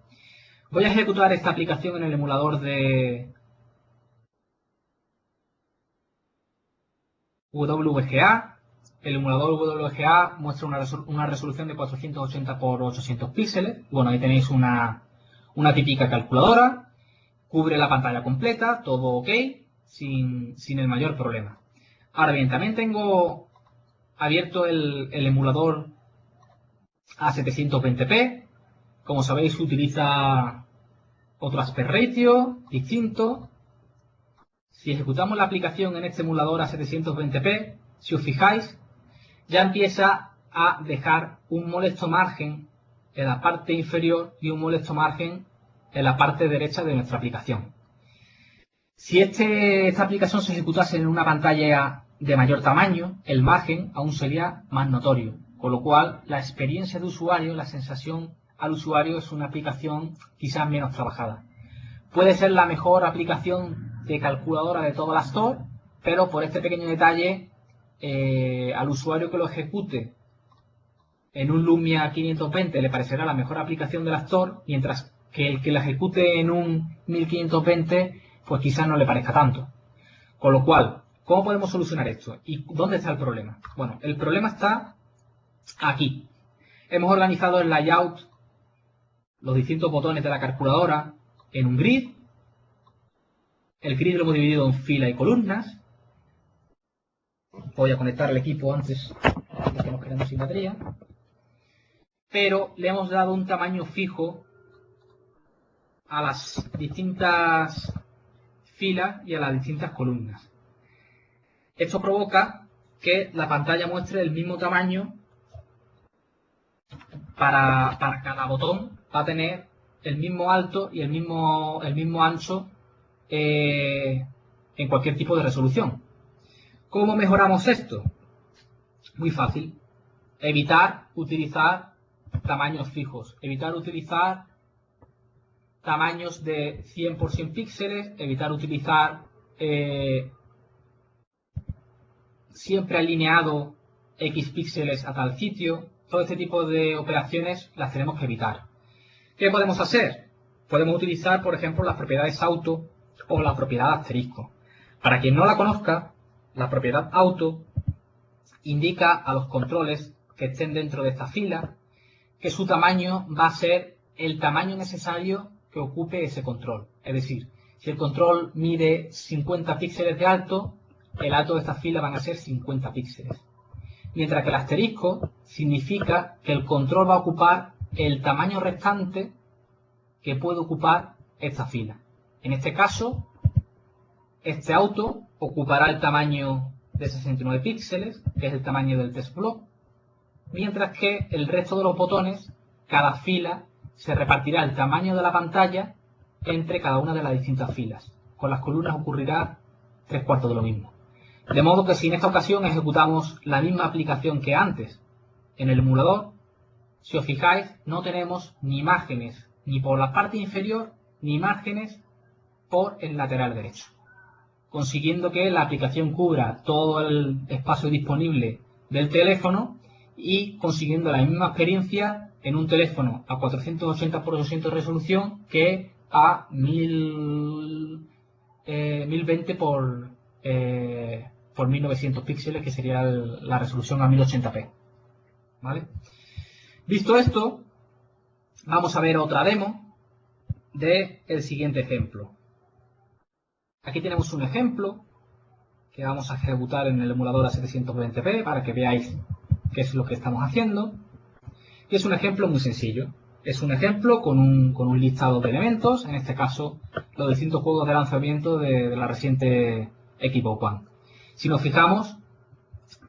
Voy a ejecutar esta aplicación en el emulador de WGA. El emulador WGA muestra una resolución de 480 por 800 píxeles. Bueno, ahí tenéis una típica calculadora. Cubre la pantalla completa, todo ok, sin el mayor problema. Ahora bien, también tengo abierto el emulador a 720p. Como sabéis, utiliza otro aspect ratio distinto. Si ejecutamos la aplicación en este emulador a 720p, si os fijáis, ya empieza a dejar un molesto margen en la parte inferior y un molesto margen en la parte derecha de nuestra aplicación. Si esta aplicación se ejecutase en una pantalla de mayor tamaño, el margen aún sería más notorio, con lo cual la experiencia de usuario, la sensación al usuario es una aplicación quizás menos trabajada. Puede ser la mejor aplicación de calculadora de toda la Store, pero por este pequeño detalle, al usuario que lo ejecute en un Lumia 520 le parecerá la mejor aplicación de la Store, mientras que el que la ejecute en un 1520 pues quizás no le parezca tanto. Con lo cual, ¿cómo podemos solucionar esto? ¿Y dónde está el problema? Bueno, el problema está aquí. Hemos organizado el layout, los distintos botones de la calculadora, en un grid. El grid lo hemos dividido en fila y columnas. Voy a conectar el equipo antes de que nos quedemos sin batería. Pero le hemos dado un tamaño fijo a las distintas filas y a las distintas columnas. Esto provoca que la pantalla muestre el mismo tamaño para cada botón. Va a tener el mismo alto y el mismo ancho en cualquier tipo de resolución. ¿Cómo mejoramos esto? Muy fácil. Evitar utilizar tamaños fijos. Evitar utilizar tamaños de 100 por 100 píxeles. Evitar utilizar siempre alineado X píxeles a tal sitio. Todo este tipo de operaciones las tenemos que evitar. ¿Qué podemos hacer? Podemos utilizar, por ejemplo, las propiedades auto o la propiedad asterisco. Para quien no la conozca, la propiedad auto indica a los controles que estén dentro de esta fila que su tamaño va a ser el tamaño necesario que ocupe ese control. Es decir, si el control mide 50 píxeles de alto, el alto de esta fila van a ser 50 píxeles. Mientras que el asterisco significa que el control va a ocupar el tamaño restante que puede ocupar esta fila. En este caso, este auto ocupará el tamaño de 69 píxeles, que es el tamaño del test block, mientras que el resto de los botones, cada fila, se repartirá el tamaño de la pantalla entre cada una de las distintas filas. Con las columnas ocurrirá 3/4 de lo mismo. De modo que si en esta ocasión ejecutamos la misma aplicación que antes en el emulador, si os fijáis, no tenemos ni márgenes ni por la parte inferior ni márgenes por el lateral derecho, consiguiendo que la aplicación cubra todo el espacio disponible del teléfono y consiguiendo la misma experiencia en un teléfono a 480x800 resolución que a 1020 por 1900 píxeles, que sería la resolución a 1080p. ¿Vale? Visto esto, vamos a ver otra demo del siguiente ejemplo. Aquí tenemos un ejemplo que vamos a ejecutar en el emulador a 720p para que veáis qué es lo que estamos haciendo. Y es un ejemplo muy sencillo. Es un ejemplo con un listado de elementos, en este caso los distintos juegos de lanzamiento de la reciente Xbox One. Si nos fijamos,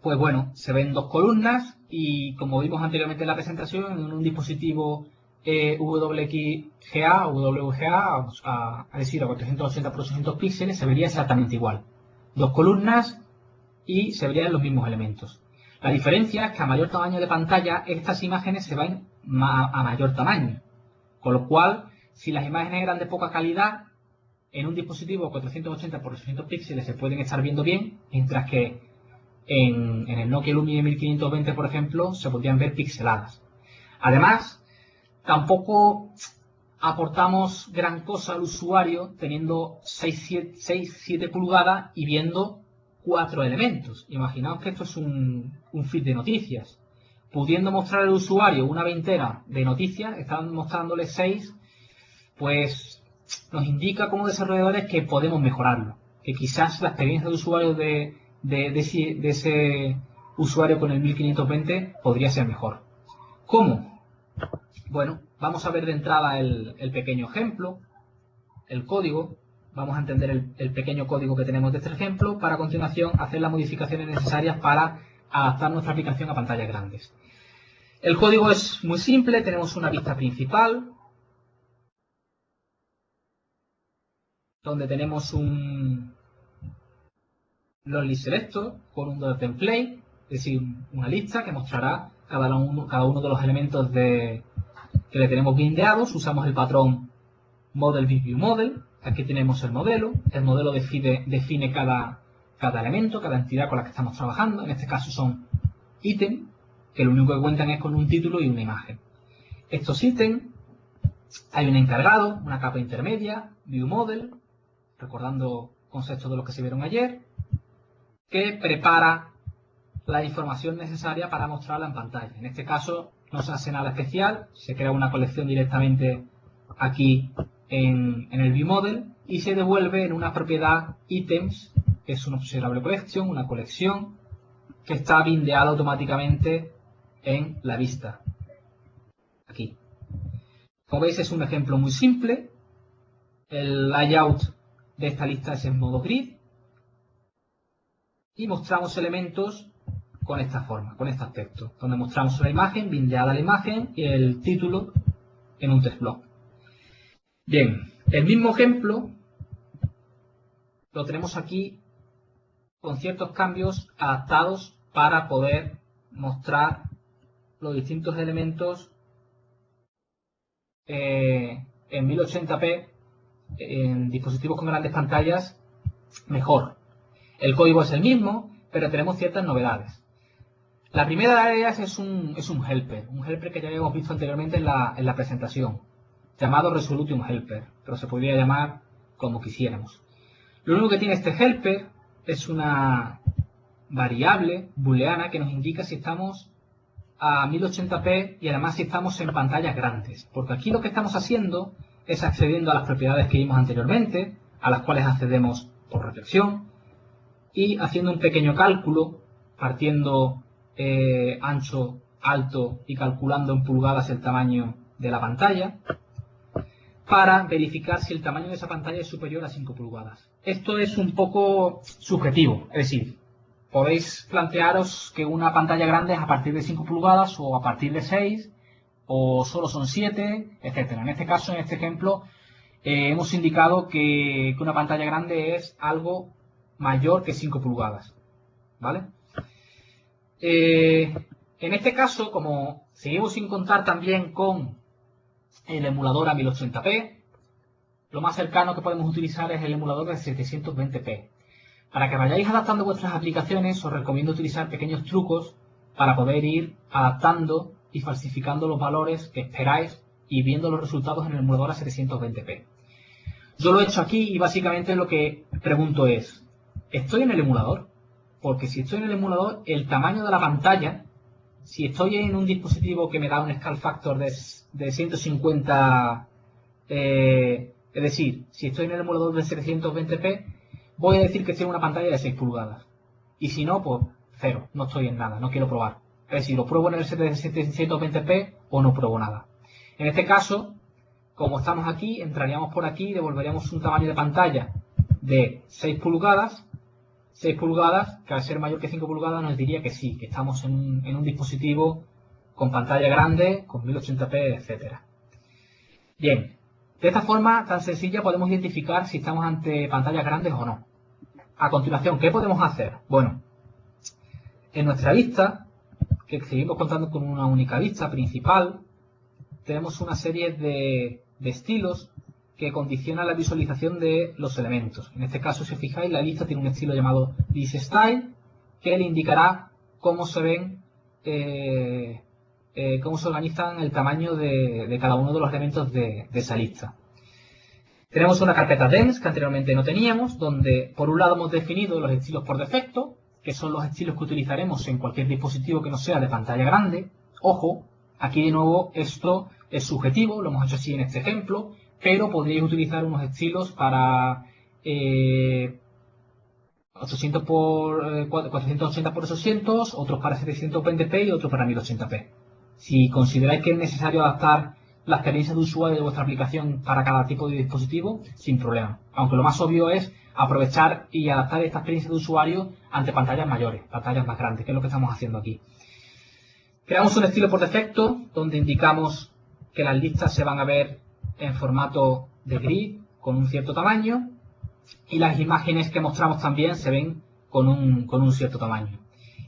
pues bueno, se ven dos columnas y como vimos anteriormente en la presentación, en un dispositivo WXGA o WGA, a decir, a 480x800 píxeles, se vería exactamente igual. Dos columnas y se verían los mismos elementos. La diferencia es que a mayor tamaño de pantalla, estas imágenes se ven a mayor tamaño. Con lo cual, si las imágenes eran de poca calidad, en un dispositivo 480x800 píxeles se pueden estar viendo bien, mientras que en el Nokia Lumia 1520, por ejemplo, se podrían ver pixeladas. Además, tampoco aportamos gran cosa al usuario teniendo 6-7 pulgadas y viendo 4 elementos. Imaginaos que esto es un feed de noticias. Pudiendo mostrar al usuario una veintena de noticias, están mostrándole 6, pues nos indica como desarrolladores que podemos mejorarlo. Que quizás la experiencia de usuario de ese usuario con el 1520 podría ser mejor. ¿Cómo? Bueno, vamos a ver de entrada el pequeño ejemplo, el código. Vamos a entender el pequeño código que tenemos de este ejemplo para a continuación hacer las modificaciones necesarias para adaptar nuestra aplicación a pantallas grandes. El código es muy simple, tenemos una vista principal donde tenemos un list selector con un .template, es decir, una lista que mostrará cada uno de los elementos que le tenemos guindeados. Usamos el patrón model view model. Aquí tenemos el modelo define cada elemento, cada entidad con la que estamos trabajando. En este caso son ítems, que lo único que cuentan es con un título y una imagen. Estos ítems, hay un encargado, una capa intermedia, view model, recordando conceptos de los que se vieron ayer, que prepara la información necesaria para mostrarla en pantalla. En este caso no se hace nada especial, se crea una colección directamente aquí en el viewModel y se devuelve en una propiedad items, que es un observable collection, una colección que está bindeada automáticamente en la vista. Aquí. Como veis, es un ejemplo muy simple. El layout de esta lista es en modo grid y mostramos elementos con esta forma, con este aspecto, donde mostramos la imagen, bindeada la imagen y el título en un text block. Bien, el mismo ejemplo lo tenemos aquí con ciertos cambios adaptados para poder mostrar los distintos elementos en 1080p en dispositivos con grandes pantallas mejor. El código es el mismo, pero tenemos ciertas novedades. La primera de ellas es un helper que ya habíamos visto anteriormente en la presentación, llamado Resolution Helper, pero se podría llamar como quisiéramos. Lo único que tiene este helper es una variable booleana que nos indica si estamos a 1080p y además si estamos en pantallas grandes, porque aquí lo que estamos haciendo es accediendo a las propiedades que vimos anteriormente, a las cuales accedemos por reflexión, y haciendo un pequeño cálculo, partiendo ancho, alto y calculando en pulgadas el tamaño de la pantalla, para verificar si el tamaño de esa pantalla es superior a 5 pulgadas. Esto es un poco subjetivo, es decir, podéis plantearos que una pantalla grande es a partir de 5 pulgadas o a partir de 6 o solo son 7, etcétera. En este caso, en este ejemplo, hemos indicado que una pantalla grande es algo mayor que 5 pulgadas, ¿vale? En este caso, como seguimos sin contar también con el emulador a 1080p, lo más cercano que podemos utilizar es el emulador de 720p. Para que vayáis adaptando vuestras aplicaciones, os recomiendo utilizar pequeños trucos para poder ir adaptando y falsificando los valores que esperáis y viendo los resultados en el emulador a 720p. Yo lo he hecho aquí y básicamente lo que pregunto es, ¿estoy en el emulador? Porque si estoy en el emulador, el tamaño de la pantalla, si estoy en un dispositivo que me da un scale factor de 150, es decir, si estoy en el emulador de 720p, voy a decir que estoy en una pantalla de 6 pulgadas. Y si no, pues cero, no estoy en nada, no quiero probar. Es decir, lo pruebo en el 720p o no pruebo nada. En este caso, como estamos aquí, entraríamos por aquí y devolveríamos un tamaño de pantalla de 6 pulgadas. 6 pulgadas, que al ser mayor que 5 pulgadas nos diría que sí, que estamos en un dispositivo con pantalla grande, con 1080p, etcétera. Bien, de esta forma tan sencilla podemos identificar si estamos ante pantallas grandes o no. A continuación, ¿qué podemos hacer? Bueno, en nuestra vista, que seguimos contando con una única vista principal, tenemos una serie de estilos que condicionan la visualización de los elementos. En este caso, si os fijáis, la lista tiene un estilo llamado ThisStyle, que le indicará cómo se ven, cómo se organizan el tamaño de cada uno de los elementos de esa lista. Tenemos una carpeta DEMS que anteriormente no teníamos, donde por un lado hemos definido los estilos por defecto, que son los estilos que utilizaremos en cualquier dispositivo que no sea de pantalla grande. Ojo, aquí de nuevo esto es subjetivo, lo hemos hecho así en este ejemplo, pero podríais utilizar unos estilos para 800 por 480 por 800, otros para 720p y otros para 1080p. Si consideráis que es necesario adaptar la experiencia de usuario de vuestra aplicación para cada tipo de dispositivo, sin problema. Aunque lo más obvio es aprovechar y adaptar esta experiencia de usuario ante pantallas mayores, pantallas más grandes, que es lo que estamos haciendo aquí. Creamos un estilo por defecto donde indicamos que las listas se van a ver en formato de grid con un cierto tamaño y las imágenes que mostramos también se ven con un cierto tamaño.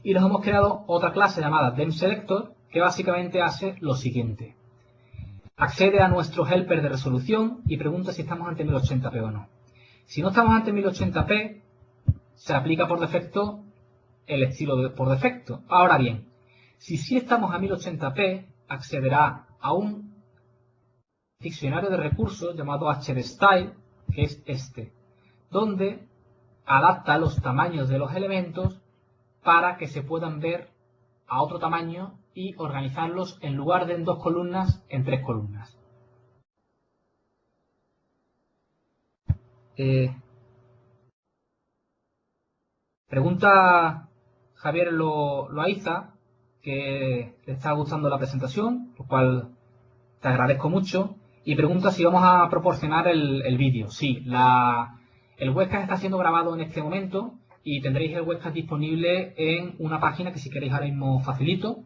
Y nos hemos creado otra clase llamada DemSelector que básicamente hace lo siguiente. Accede a nuestro helper de resolución y pregunta si estamos ante 1080p o no. Si no estamos ante 1080p, se aplica por defecto el estilo por defecto. Ahora bien, si sí estamos a 1080p, accederá a un diccionario de recursos llamado HDStyle, que es este, donde adapta los tamaños de los elementos para que se puedan ver a otro tamaño y organizarlos en lugar de en 2 columnas, en 3 columnas. Pregunta Javier Loaiza que le está gustando la presentación, lo cual te agradezco mucho, y pregunta si vamos a proporcionar el vídeo. Sí, el webcast está siendo grabado en este momento y tendréis el webcast disponible en una página que si queréis ahora mismo facilito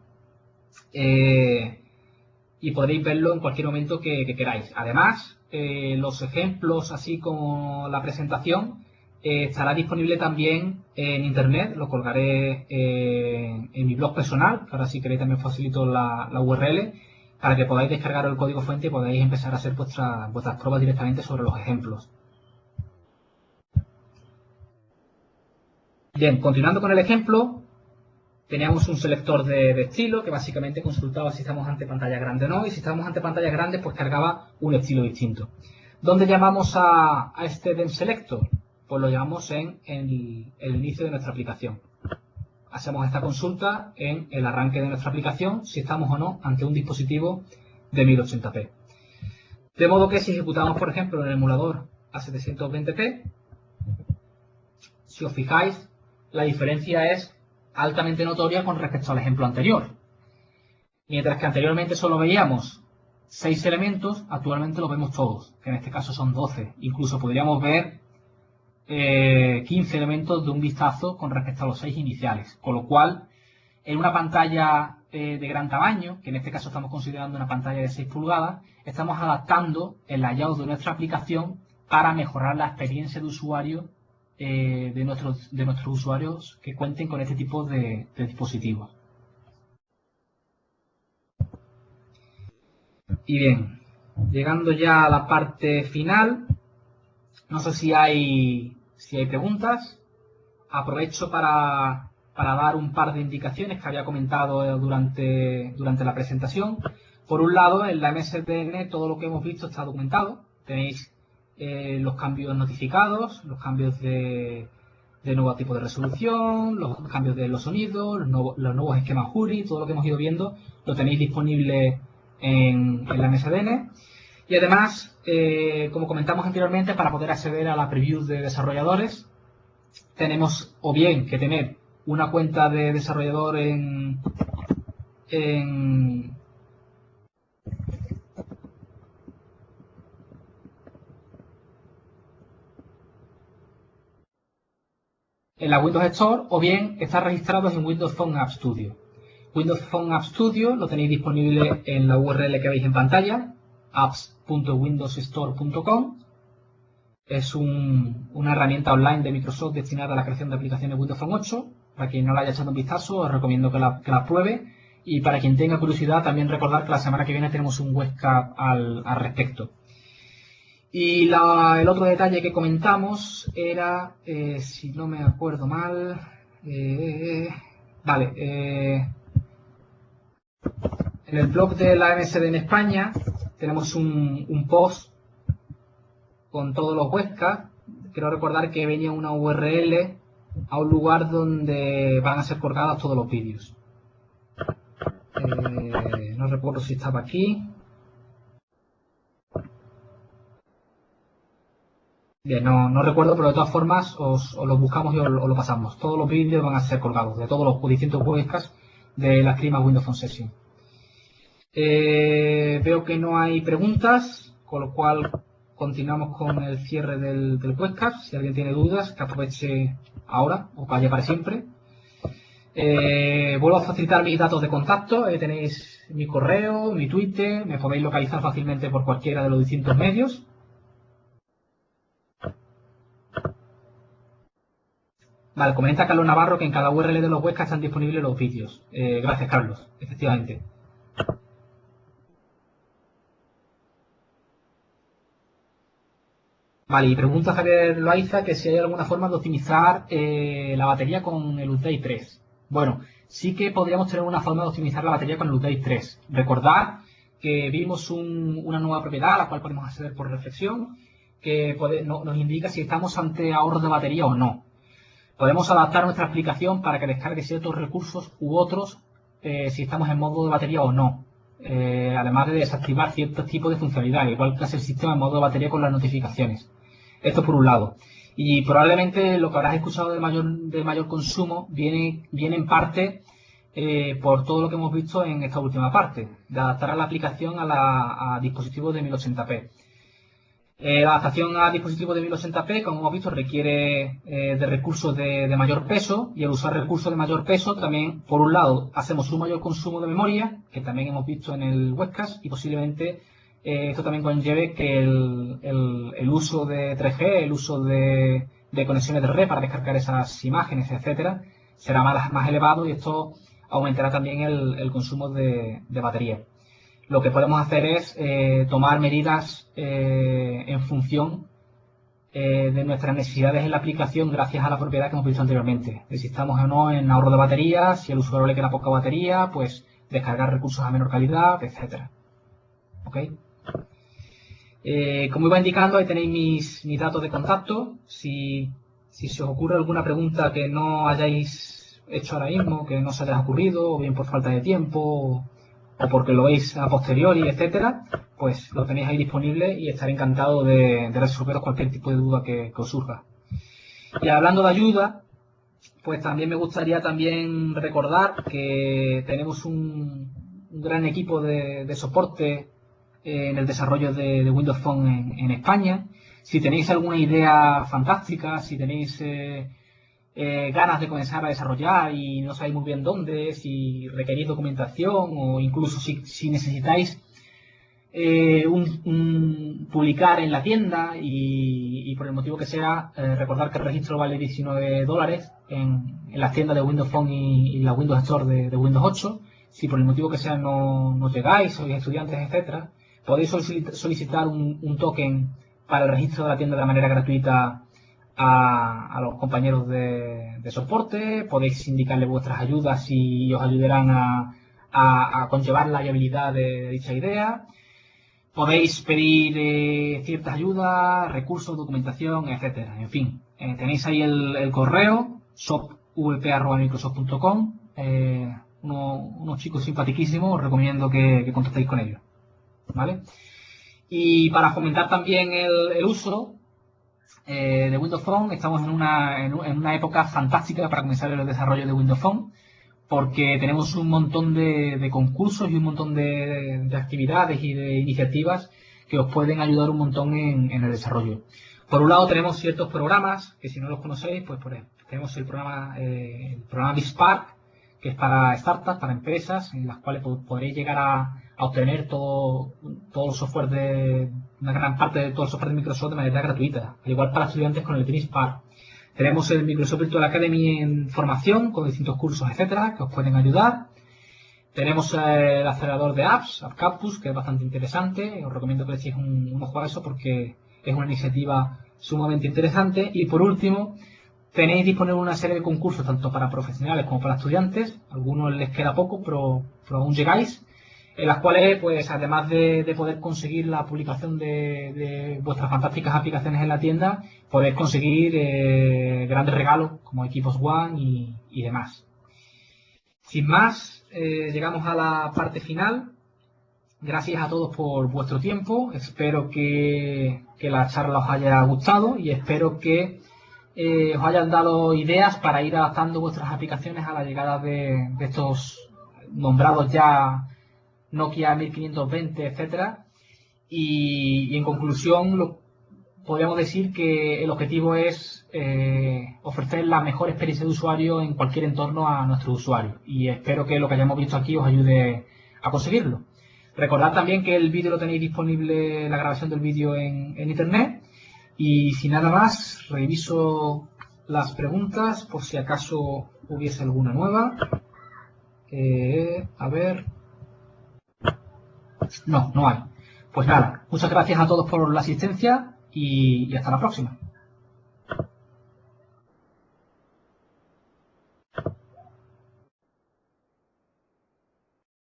y podréis verlo en cualquier momento que queráis. Además, los ejemplos así como la presentación estará disponible también en internet, lo colgaré en mi blog personal, que ahora si queréis también facilito la URL, para que podáis descargar el código fuente y podáis empezar a hacer vuestras pruebas directamente sobre los ejemplos. Bien, continuando con el ejemplo, teníamos un selector de estilo que básicamente consultaba si estamos ante pantalla grande o no, y si estamos ante pantalla grande, pues cargaba un estilo distinto. ¿Dónde llamamos a este DemSelector? Pues lo llamamos en el inicio de nuestra aplicación. Hacemos esta consulta en el arranque de nuestra aplicación, si estamos o no ante un dispositivo de 1080p. De modo que si ejecutamos, por ejemplo, en el emulador a 720p, si os fijáis, la diferencia es altamente notoria con respecto al ejemplo anterior. Mientras que anteriormente solo veíamos 6 elementos, actualmente los vemos todos, que en este caso son 12. Incluso podríamos ver 15 elementos de un vistazo con respecto a los 6 iniciales. Con lo cual, en una pantalla de gran tamaño, que en este caso estamos considerando una pantalla de 6 pulgadas, estamos adaptando el layout de nuestra aplicación para mejorar la experiencia de usuario de nuestros usuarios que cuenten con este tipo de dispositivos. Y bien, llegando ya a la parte final, no sé si hay preguntas. Aprovecho para dar un par de indicaciones que había comentado durante la presentación. Por un lado, en la MSDN todo lo que hemos visto está documentado. Tenéis los cambios notificados, los cambios de nuevo tipo de resolución, los cambios de los sonidos, los nuevos esquemas URI, todo lo que hemos ido viendo lo tenéis disponible en la MSDN. Y además, como comentamos anteriormente, para poder acceder a la preview de desarrolladores, tenemos o bien que tener una cuenta de desarrollador en la Windows Store, o bien estar registrados en Windows Phone App Studio. Windows Phone App Studio lo tenéis disponible en la URL que veis en pantalla, apps.windowsstore.com. Es una herramienta online de Microsoft destinada a la creación de aplicaciones Windows Phone 8. Para quien no la haya echado un vistazo, os recomiendo que la pruebe. Y para quien tenga curiosidad, también recordar que la semana que viene tenemos un webcam al respecto. Y el otro detalle que comentamos era, si no me acuerdo mal, en el blog de la MSD en España tenemos un post con todos los webcams. Quiero recordar que venía una URL a un lugar donde van a ser colgados todos los vídeos. No recuerdo si estaba aquí. Bien, no recuerdo, pero de todas formas os lo buscamos y os lo pasamos. Todos los vídeos van a ser colgados de todos los distintos webcasts de la Clima Windows Phone Session. Veo que no hay preguntas, con lo cual continuamos con el cierre del webcast. Si alguien tiene dudas, que aproveche ahora o vaya para siempre. Vuelvo a facilitar mis datos de contacto. Tenéis mi correo, mi Twitter, me podéis localizar fácilmente por cualquiera de los distintos medios. Vale, comenta Carlos Navarro que en cada URL de los webcasts están disponibles los vídeos. Gracias, Carlos, efectivamente. Vale, y pregunta Javier Loaiza que si hay alguna forma de optimizar la batería con el Update 3. Bueno, sí que podríamos tener una forma de optimizar la batería con el Update 3. Recordad que vimos una nueva propiedad a la cual podemos acceder por reflexión que nos indica si estamos ante ahorro de batería o no. Podemos adaptar nuestra aplicación para que descargue ciertos recursos u otros si estamos en modo de batería o no. Además de desactivar ciertos tipos de funcionalidades, igual que hace el sistema en modo de batería con las notificaciones. Esto por un lado. Y probablemente lo que habrás escuchado de mayor consumo viene en parte por todo lo que hemos visto en esta última parte, de adaptar a la aplicación a dispositivos de 1080p. La adaptación a dispositivos de 1080p, como hemos visto, requiere de recursos de mayor peso, y al usar recursos de mayor peso también, por un lado, hacemos un mayor consumo de memoria, que también hemos visto en el webcast, y posiblemente esto también conlleve que el uso de 3G, el uso de conexiones de red para descargar esas imágenes, etcétera, será más elevado, y esto aumentará también el consumo de batería. Lo que podemos hacer es tomar medidas en función de nuestras necesidades en la aplicación gracias a la propiedad que hemos visto anteriormente. De si estamos o no en ahorro de batería, si al usuario le queda poca batería, pues descargar recursos a menor calidad, etcétera. ¿Ok? Como iba indicando, ahí tenéis mis datos de contacto. Si se os ocurre alguna pregunta que no hayáis hecho ahora mismo, que no se os haya ocurrido, o bien por falta de tiempo, o porque lo veis a posteriori, etcétera, pues lo tenéis ahí disponible y estaré encantado de resolveros cualquier tipo de duda que os surja. Y hablando de ayuda, pues también me gustaría también recordar que tenemos un gran equipo de soporte en el desarrollo de Windows Phone en España. Si tenéis alguna idea fantástica, si tenéis ganas de comenzar a desarrollar y no sabéis muy bien dónde, si requerís documentación o incluso si necesitáis publicar en la tienda y por el motivo que sea, recordar que el registro vale $19 en las tiendas de Windows Phone y la Windows Store de Windows 8. Si por el motivo que sea no llegáis, sois estudiantes, etcétera, podéis solicitar un token para el registro de la tienda de manera gratuita a los compañeros de soporte. Podéis indicarle vuestras ayudas y os ayudarán a conllevar la viabilidad de dicha idea. Podéis pedir ciertas ayudas, recursos, documentación, etcétera. En fin, tenéis ahí el correo shopvp@microsoft.com. Unos chicos simpaticísimos, os recomiendo que contactéis con ellos. ¿Vale? Y para fomentar también el uso de Windows Phone, estamos en una época fantástica para comenzar el desarrollo de Windows Phone, porque tenemos un montón de concursos y un montón de actividades y de iniciativas que os pueden ayudar un montón en el desarrollo. Por un lado tenemos ciertos programas, que si no los conocéis, pues por ejemplo, tenemos el programa BizSpark, que es para startups, para empresas, en las cuales podréis llegar a obtener todo el software una gran parte de todo el software de Microsoft de manera gratuita. Al igual para estudiantes con el BizSpark. Tenemos el Microsoft Virtual Academy en formación, con distintos cursos, etcétera, que os pueden ayudar. Tenemos el acelerador de apps, App Campus, que es bastante interesante. Os recomiendo que le echéis un ojo a eso porque es una iniciativa sumamente interesante. Y por último, tenéis disponible una serie de concursos, tanto para profesionales como para estudiantes. A algunos les queda poco, pero aún llegáis. En las cuales, pues, además de poder conseguir la publicación de vuestras fantásticas aplicaciones en la tienda, podéis conseguir grandes regalos como equipos One y demás. Sin más, llegamos a la parte final. Gracias a todos por vuestro tiempo. Espero que la charla os haya gustado y espero que os hayan dado ideas para ir adaptando vuestras aplicaciones a la llegada de estos nombrados ya Nokia 1520, etcétera. Y en conclusión, podríamos decir que el objetivo es ofrecer la mejor experiencia de usuario en cualquier entorno a nuestros usuarios. Y espero que lo que hayamos visto aquí os ayude a conseguirlo. Recordad también que el vídeo lo tenéis disponible, la grabación del vídeo en internet. Y sin nada más, reviso las preguntas por si acaso hubiese alguna nueva. A ver. No hay. Pues nada, muchas gracias a todos por la asistencia y hasta la próxima.